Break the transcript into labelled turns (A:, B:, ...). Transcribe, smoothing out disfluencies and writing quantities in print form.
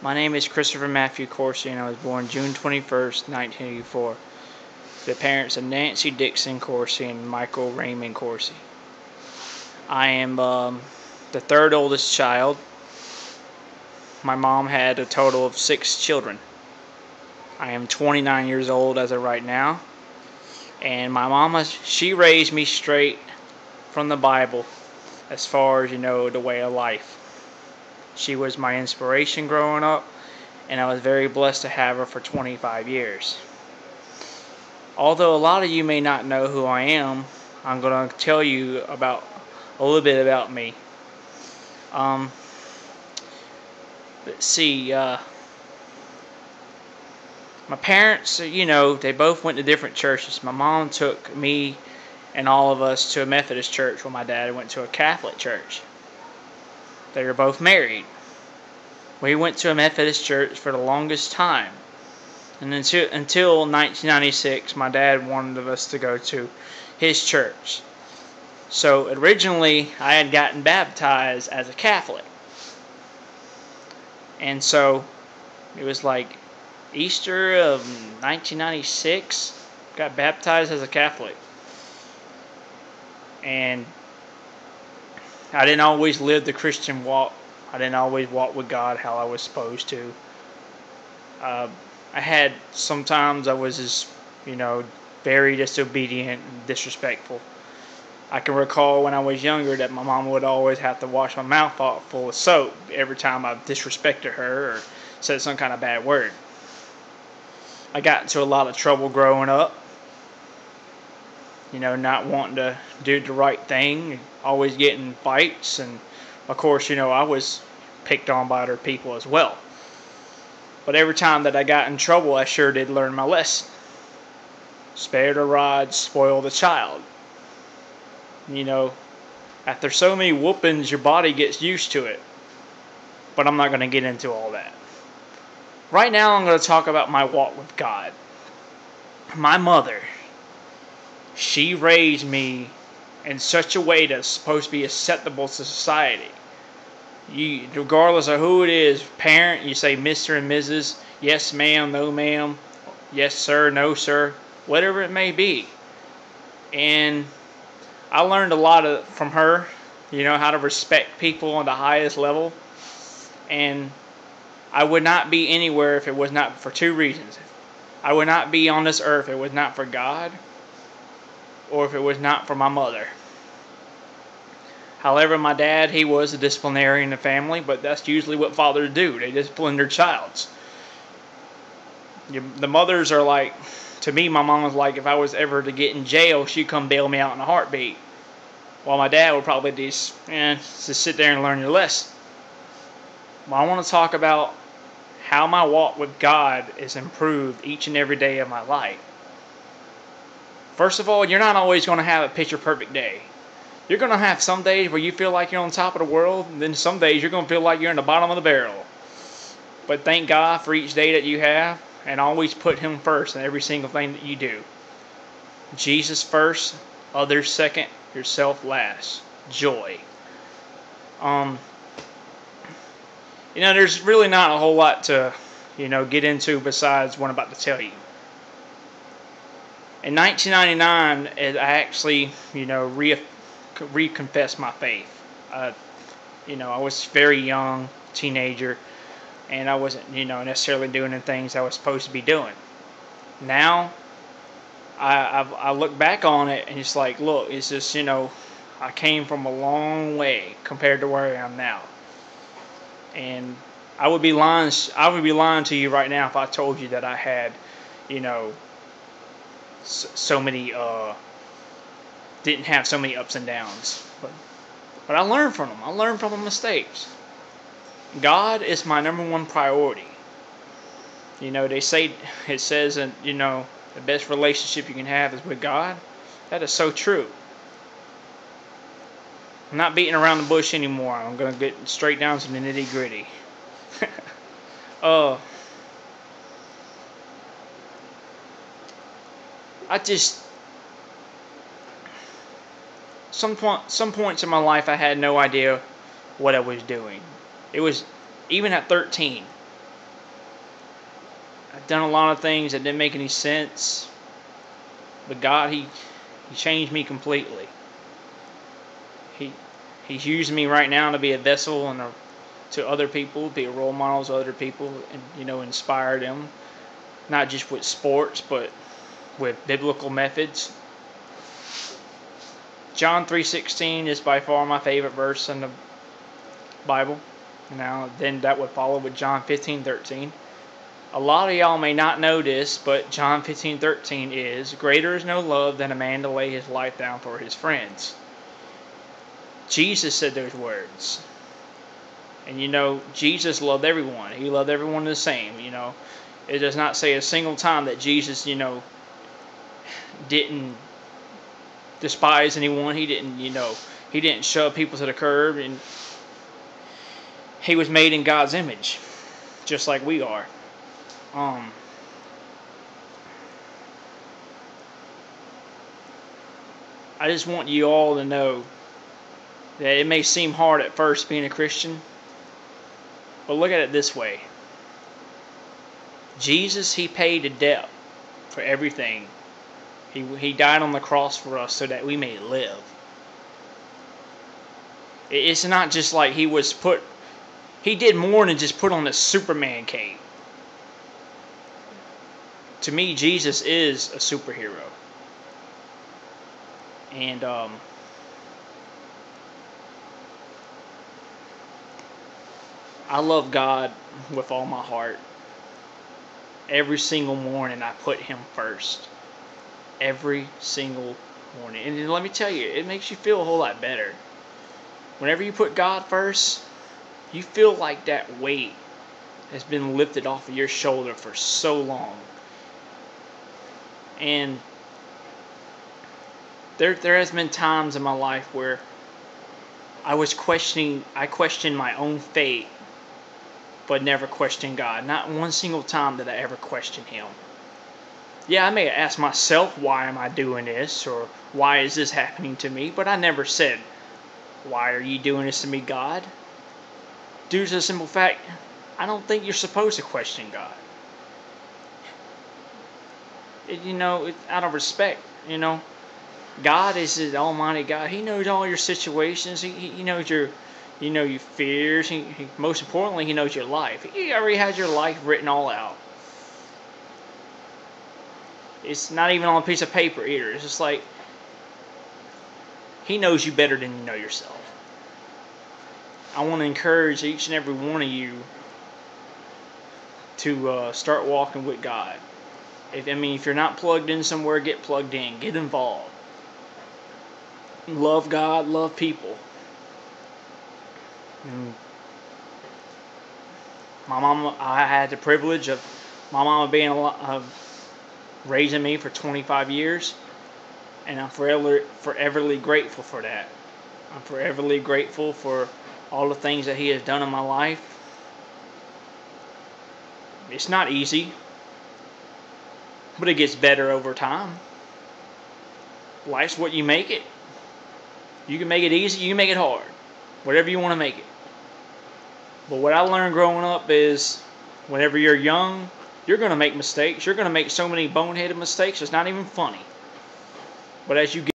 A: My name is Christopher Matthew Coursey, and I was born June 21st, 1984. The parents of Nancy Dixon Coursey and Michael Raymond Coursey. I am the third oldest child. My mom had a total of 6 children. I am 29 years old as of right now. And my mama, she raised me straight from the Bible as far as, the way of life. She was my inspiration growing up, and I was very blessed to have her for 25 years. Although a lot of you may not know who I am, I'm going to tell you a little bit about me. Let's see. My parents, they both went to different churches. My mom took me and all of us to a Methodist church, while my dad went to a Catholic church. They were both married. We went to a Methodist church for the longest time. And until 1996, my dad wanted us to go to his church. So originally, I had gotten baptized as a Catholic. And so, it was like Easter of 1996, got baptized as a Catholic. And I didn't always live the Christian walk. I didn't always walk with God how I was supposed to. Sometimes I was just, very disobedient and disrespectful. I can recall when I was younger that my mom would always have to wash my mouth off full of soap every time I disrespected her or said some kind of bad word. I got into a lot of trouble growing up. Not wanting to do the right thing, always getting fights, and of course, I was picked on by other people as well. But every time that I got in trouble, I sure did learn my lesson. Spare the rod, spoil the child. After so many whoopings, your body gets used to it. But I'm not going to get into all that. Right now, I'm going to talk about my walk with God. My mother, she raised me in such a way that's supposed to be acceptable to society. Regardless of who it is, parent, you say Mr. and Mrs., yes ma'am, no ma'am, yes sir, no sir, whatever it may be. And I learned a lot from her, how to respect people on the highest level. And I would not be anywhere if it was not for 2 reasons. I would not be on this earth if it was not for God, or if it was not for my mother. However, my dad, he was a disciplinarian in the family, but that's usually what fathers do. They discipline their childs. The mothers are like, to me, my mom was like, if I was ever to get in jail, she'd come bail me out in a heartbeat. While my dad would probably just sit there and learn your lesson. Well, I want to talk about how my walk with God is improved each and every day of my life. First of all, you're not always going to have a picture-perfect day. You're going to have some days where you feel like you're on top of the world, and then some days you're going to feel like you're in the bottom of the barrel. But thank God for each day that you have, and always put Him first in every single thing that you do. Jesus first, others second, yourself last. Joy. There's really not a whole lot to, get into besides what I'm about to tell you. In 1999, I actually, reconfessed my faith. I was very young, teenager, and I wasn't, necessarily doing the things I was supposed to be doing. Now, I look back on it and it's like, look, it's just, I came from a long way compared to where I am now. And I would be lying to you right now if I told you that I had, so many, didn't have so many ups and downs. But I learned from them. I learned from the mistakes. God is my number one priority. They say, it says, and the best relationship you can have is with God. That is so true. I'm not beating around the bush anymore. I'm going to get straight down to the nitty gritty. Some points in my life I had no idea what I was doing. It was, even at 13, I've done a lot of things that didn't make any sense. But God, He changed me completely. He He's using me right now to be a vessel and to other people, be a role model to other people, and inspire them, not just with sports, but with biblical methods. John 3:16 is by far my favorite verse in the Bible. Now, then that would follow with John 15:13. A lot of y'all may not know this, but John 15:13 is, greater is no love than a man to lay his life down for his friends. Jesus said those words. And Jesus loved everyone. He loved everyone the same. It does not say a single time that Jesus, didn't despise anyone. He didn't shove people to the curb, and he was made in God's image, just like we are. I just want you all to know that it may seem hard at first being a Christian, but look at it this way. Jesus, He paid a debt for everything. He died on the cross for us so that we may live. It's not just like He did more than just put on this Superman cape. To me, Jesus is a superhero. And I love God with all my heart. Every single morning I put Him first. Every single morning. And let me tell you, it makes you feel a whole lot better. Whenever you put God first, you feel like that weight has been lifted off of your shoulder for so long. And there has been times in my life where I questioned my own fate, but never questioned God. Not one single time did I ever question Him. Yeah, I may ask myself, why am I doing this? Or why is this happening to me? But I never said, why are you doing this to me, God? Due to the simple fact, I don't think you're supposed to question God. Out of respect, God is the Almighty God. He knows all your situations. He knows your fears. Most importantly, He knows your life. He already has your life written all out. It's not even on a piece of paper either. It's just like He knows you better than you know yourself. I want to encourage each and every one of you to start walking with God. If you're not plugged in somewhere, get plugged in. Get involved. Love God, love people. And I had the privilege of my mama being raising me for 25 years, and I'm foreverly grateful for that. I'm foreverly grateful for all the things that He has done in my life. It's not easy, but it gets better over time. Life's what you make it. You can make it easy, you can make it hard. Whatever you want to make it. But what I learned growing up is, whenever you're young, you're going to make mistakes. You're going to make so many boneheaded mistakes, it's not even funny. But as you get